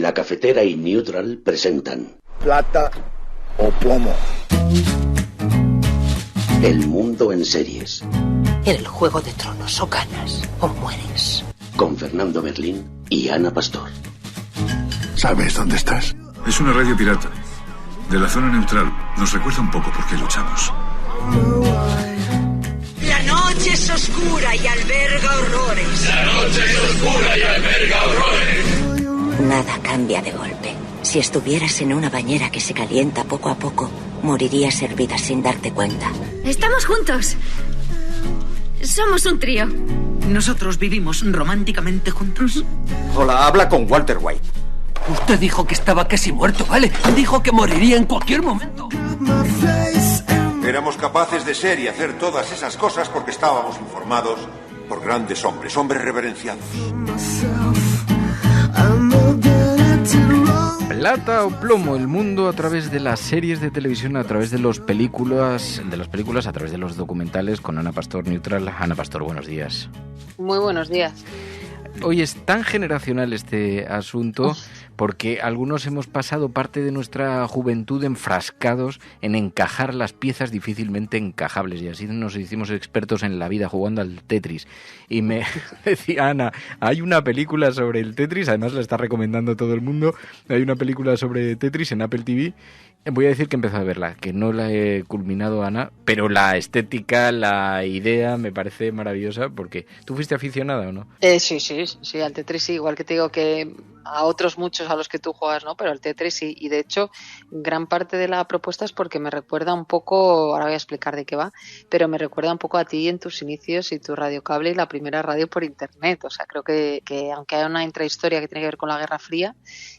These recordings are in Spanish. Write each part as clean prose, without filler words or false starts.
La Cafetera y Neutral presentan Plata o plomo. El mundo en series. En el Juego de Tronos o ganas o mueres. Con Fernando Berlín y Ana Pastor. ¿Sabes dónde estás? Es una radio pirata. De la zona neutral. Nos recuerda un poco por qué luchamos. La noche es oscura y alberga horrores. La noche es oscura y alberga horrores. Nada cambia de golpe. Si estuvieras en una bañera que se calienta poco a poco, morirías hervida sin darte cuenta. Estamos juntos. Somos un trío. Nosotros vivimos románticamente juntos. Hola, habla con Walter White. Usted dijo que estaba casi muerto, ¿vale? Dijo que moriría en cualquier momento. Éramos capaces de ser y hacer todas esas cosas porque estábamos informados por grandes hombres, hombres reverenciados. Plata o plomo, el mundo a través de las series de televisión, a través de las películas, a través de los documentales, con Ana Pastor Neutral. Ana Pastor, buenos días. Muy buenos días. Hoy es tan generacional este asunto porque algunos hemos pasado parte de nuestra juventud enfrascados en encajar las piezas difícilmente encajables, y así nos hicimos expertos en la vida jugando al Tetris. Y me decía Ana, hay una película sobre el Tetris, además la está recomendando todo el mundo, hay una película sobre Tetris en Apple TV. Voy a decir que he empezado a verla, que no la he culminado, Ana, pero la estética, la idea me parece maravillosa, porque ¿tú fuiste aficionada o no? Sí, al Tetris sí, igual que te digo que a otros muchos a los que tú juegas, ¿no? Pero al Tetris sí, y de hecho gran parte de la propuesta es porque me recuerda un poco, ahora voy a explicar de qué va, pero me recuerda un poco a ti en tus inicios y tu radiocable y la primera radio por internet. O sea, creo que aunque hay una intrahistoria que tiene que ver con la Guerra Fría,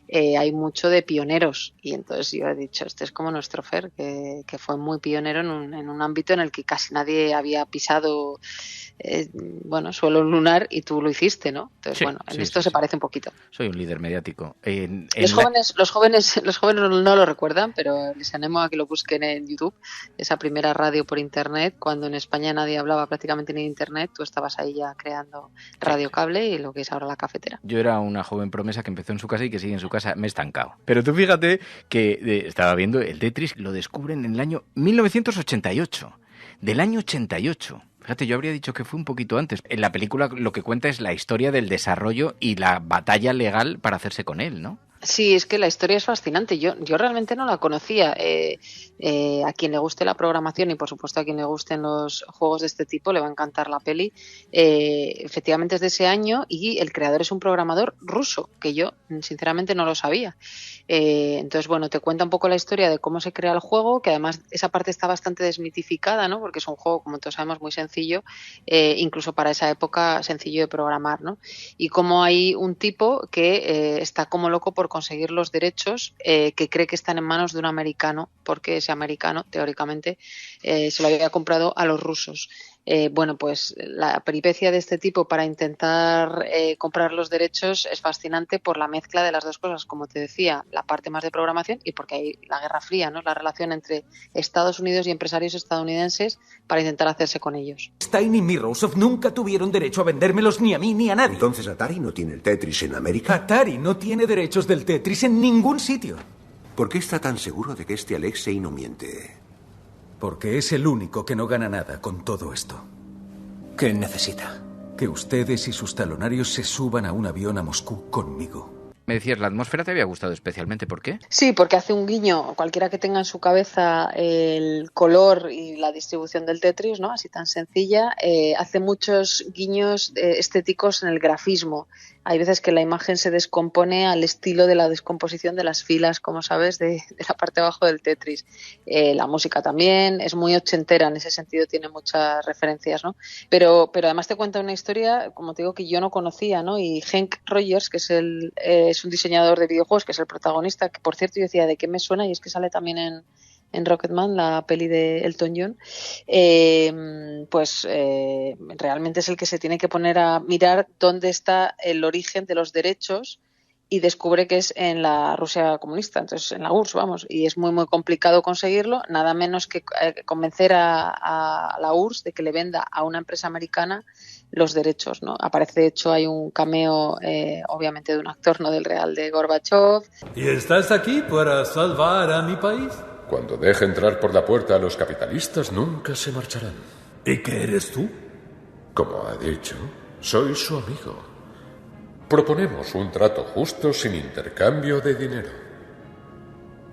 hay mucho de pioneros, y entonces yo he dicho, este es como nuestro Fer, que fue muy pionero en un ámbito en el que casi nadie había pisado suelo lunar, y tú lo hiciste, ¿no? Entonces, en esto se parece un poquito. Soy un líder mediático. Los jóvenes no lo recuerdan, pero les animo a que lo busquen en YouTube. Esa primera radio por internet, cuando en España nadie hablaba prácticamente ni de internet, tú estabas ahí ya creando radiocable y lo que es ahora la cafetera. Yo era una joven promesa que empezó en su casa y que sigue en su casa. Me he estancado. Pero tú fíjate que estaba viendo el Tetris, lo descubren en el año 1988. Del año 88. Fíjate, yo habría dicho que fue un poquito antes. En la película lo que cuenta es la historia del desarrollo y la batalla legal para hacerse con él, ¿no? Sí, es que la historia es fascinante. Yo realmente no la conocía. A quien le guste la programación y, por supuesto, a quien le gusten los juegos de este tipo, le va a encantar la peli. Efectivamente es de ese año y el creador es un programador ruso, que yo, sinceramente, no lo sabía. Entonces, te cuenta un poco la historia de cómo se crea el juego, que además esa parte está bastante desmitificada, ¿no? Porque es un juego, como todos sabemos, muy sencillo, incluso para esa época sencillo de programar, ¿no? Y cómo hay un tipo que está como loco por conseguir los derechos, que cree que están en manos de un americano, porque ese americano, teóricamente, se lo había comprado a los rusos. Pues la peripecia de este tipo para intentar comprar los derechos es fascinante por la mezcla de las dos cosas, como te decía, la parte más de programación y porque hay la Guerra Fría, ¿no? La relación entre Estados Unidos y empresarios estadounidenses para intentar hacerse con ellos. Stein y Mirrorsoft nunca tuvieron derecho a vendérmelos ni a mí ni a nadie. ¿Entonces Atari no tiene el Tetris en América? Atari no tiene derechos del Tetris en ningún sitio. ¿Por qué está tan seguro de que este Alexei no miente? Porque es el único que no gana nada con todo esto. ¿Qué necesita? Que ustedes y sus talonarios se suban a un avión a Moscú conmigo. Me decías, la atmósfera te había gustado especialmente, ¿por qué? Sí, porque hace un guiño, cualquiera que tenga en su cabeza el color y la distribución del Tetris, ¿no? Así tan sencilla, hace muchos guiños estéticos en el grafismo. Hay veces que la imagen se descompone al estilo de la descomposición de las filas, como sabes, de la parte de abajo del Tetris. La música también es muy ochentera, en ese sentido tiene muchas referencias, ¿no? Pero además te cuenta una historia, como te digo, que yo no conocía, ¿no? Y Hank Rogers, que es un diseñador de videojuegos, que es el protagonista, que por cierto yo decía, ¿de qué me suena? Y es que sale también en Rocketman, la peli de Elton John, realmente es el que se tiene que poner a mirar dónde está el origen de los derechos y descubre que es en la Rusia comunista, entonces en la URSS, vamos, y es muy, muy complicado conseguirlo, nada menos que convencer a la URSS de que le venda a una empresa americana los derechos, ¿no? Aparece, de hecho, hay un cameo, obviamente, de un actor, ¿no?, del Real de Gorbachev. ¿Y estás aquí para salvar a mi país? Cuando deje entrar por la puerta a los capitalistas, nunca se marcharán. ¿Y qué eres tú? Como ha dicho, soy su amigo. Proponemos un trato justo sin intercambio de dinero.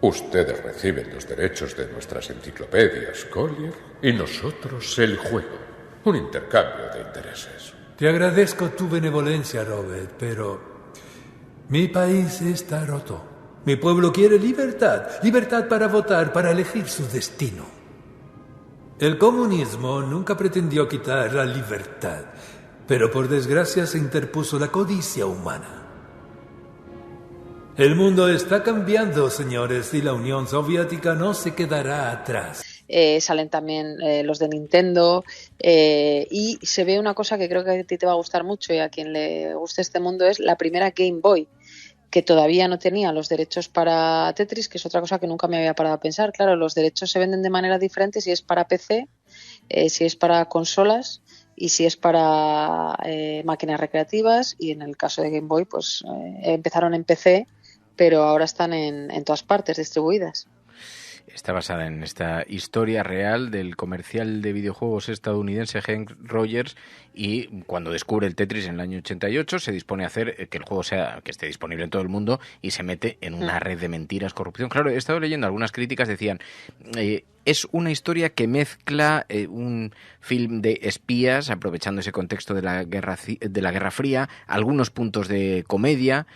Ustedes reciben los derechos de nuestras enciclopedias Collier y nosotros el juego. Un intercambio de intereses. Te agradezco tu benevolencia, Robert, pero mi país está roto. Mi pueblo quiere libertad. Libertad para votar, para elegir su destino. El comunismo nunca pretendió quitar la libertad. Pero por desgracia se interpuso la codicia humana. El mundo está cambiando, señores, y la Unión Soviética no se quedará atrás. Salen también los de Nintendo y se ve una cosa que creo que a ti te va a gustar mucho y a quien le guste este mundo, es la primera Game Boy, que todavía no tenía los derechos para Tetris, que es otra cosa que nunca me había parado a pensar. Claro, los derechos se venden de manera diferente si es para PC, si es para consolas y si es para máquinas recreativas, y en el caso de Game Boy pues empezaron en PC, pero ahora están en todas partes distribuidas. Está basada en esta historia real del comercial de videojuegos estadounidense Hank Rogers, y cuando descubre el Tetris en el año 88 se dispone a hacer que el juego que esté disponible en todo el mundo, y se mete en una red de mentiras, corrupción. Claro, he estado leyendo algunas críticas, decían es una historia que mezcla un film de espías, aprovechando ese contexto de la Guerra Fría, algunos puntos de comedia,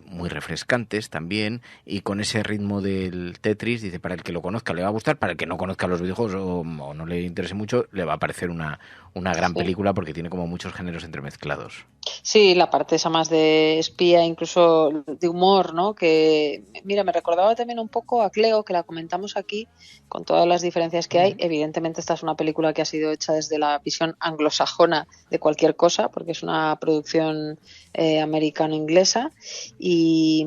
muy refrescantes también, y con ese ritmo del Tetris. Dice, para el que lo conozca le va a gustar, para el que no conozca los videojuegos o no le interese mucho, le va a parecer una gran película, porque tiene como muchos géneros entremezclados. Sí, la parte esa más de espía, incluso de humor, ¿no? Que, mira, me recordaba también un poco a Cleo, que la comentamos aquí, con todas las diferencias que hay. Evidentemente esta es una película que ha sido hecha desde la visión anglosajona de cualquier cosa, porque es una producción americano-inglesa, y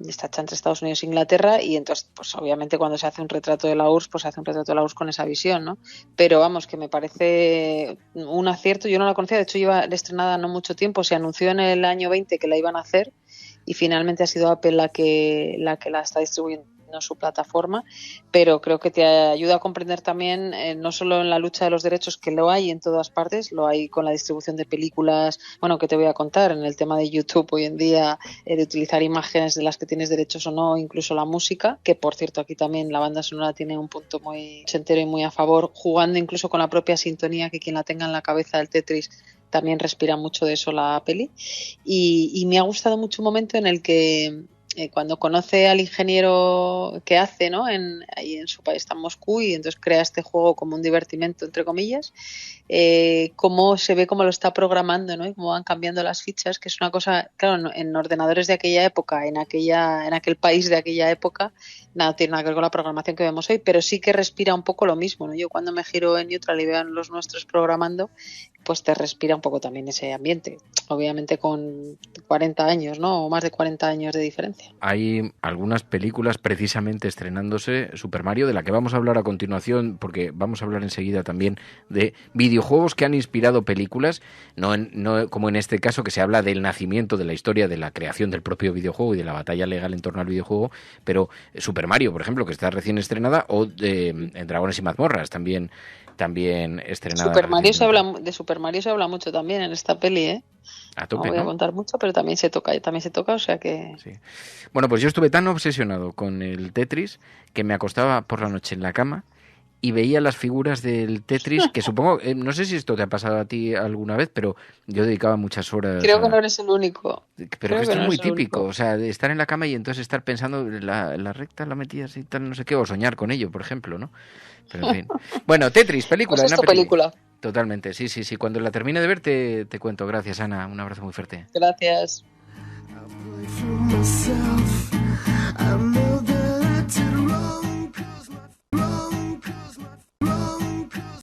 está hecha entre Estados Unidos e Inglaterra, y entonces, pues obviamente cuando se hace un retrato de la URSS, pues se hace un retrato de la URSS con esa visión, ¿no? Pero vamos, que me parece un acierto. Yo no la conocía, de hecho lleva estrenada no mucho tiempo, se anunció en el año 20 que la iban a hacer, y finalmente ha sido Apple la que la está distribuyendo en su plataforma, pero creo que te ayuda a comprender también, no solo en la lucha de los derechos, que lo hay en todas partes, lo hay con la distribución de películas, bueno, que te voy a contar, en el tema de YouTube hoy en día, de utilizar imágenes de las que tienes derechos o no, incluso la música, que por cierto aquí también la banda sonora tiene un punto muy ochentero y muy a favor, jugando incluso con la propia sintonía, que quien la tenga en la cabeza del Tetris también respira mucho de eso la peli, y me ha gustado mucho un momento en el que cuando conoce al ingeniero que hace, ¿no?, ahí en su país, está en Moscú, y entonces crea este juego como un divertimento, entre comillas, cómo se ve cómo lo está programando, ¿no?, y cómo van cambiando las fichas, que es una cosa, claro, en ordenadores de aquella época, en aquel país de aquella época, nada tiene nada que ver con la programación que vemos hoy, pero sí que respira un poco lo mismo, ¿no? Yo cuando me giro en Neutral y veo a los nuestros programando, pues te respira un poco también ese ambiente, obviamente con 40 años, ¿no?, o más de 40 años de diferencia. Hay algunas películas precisamente estrenándose, Super Mario, de la que vamos a hablar a continuación, porque vamos a hablar enseguida también de videojuegos que han inspirado películas, no como en este caso, que se habla del nacimiento, de la historia, de la creación del propio videojuego y de la batalla legal en torno al videojuego, pero Super Mario, por ejemplo, que está recién estrenada, o en Dragones y Mazmorras, también estrenada. De Super Mario se habla mucho también en esta peli, ¿eh? A tope, no voy a contar mucho, pero también se toca, o sea que... Sí. Bueno, pues yo estuve tan obsesionado con el Tetris que me acostaba por la noche en la cama y veía las figuras del Tetris, que supongo, no sé si esto te ha pasado a ti alguna vez, pero yo dedicaba muchas horas... Creo que no eres el único. Pero esto es muy típico, o sea, de estar en la cama y entonces estar pensando, la recta la metías y tal, no sé qué, o soñar con ello, por ejemplo, ¿no? Pero en fin. Bueno, Tetris, película. Pues es tu película. Totalmente, sí. Cuando la termine de ver te cuento. Gracias, Ana. Un abrazo muy fuerte. Gracias.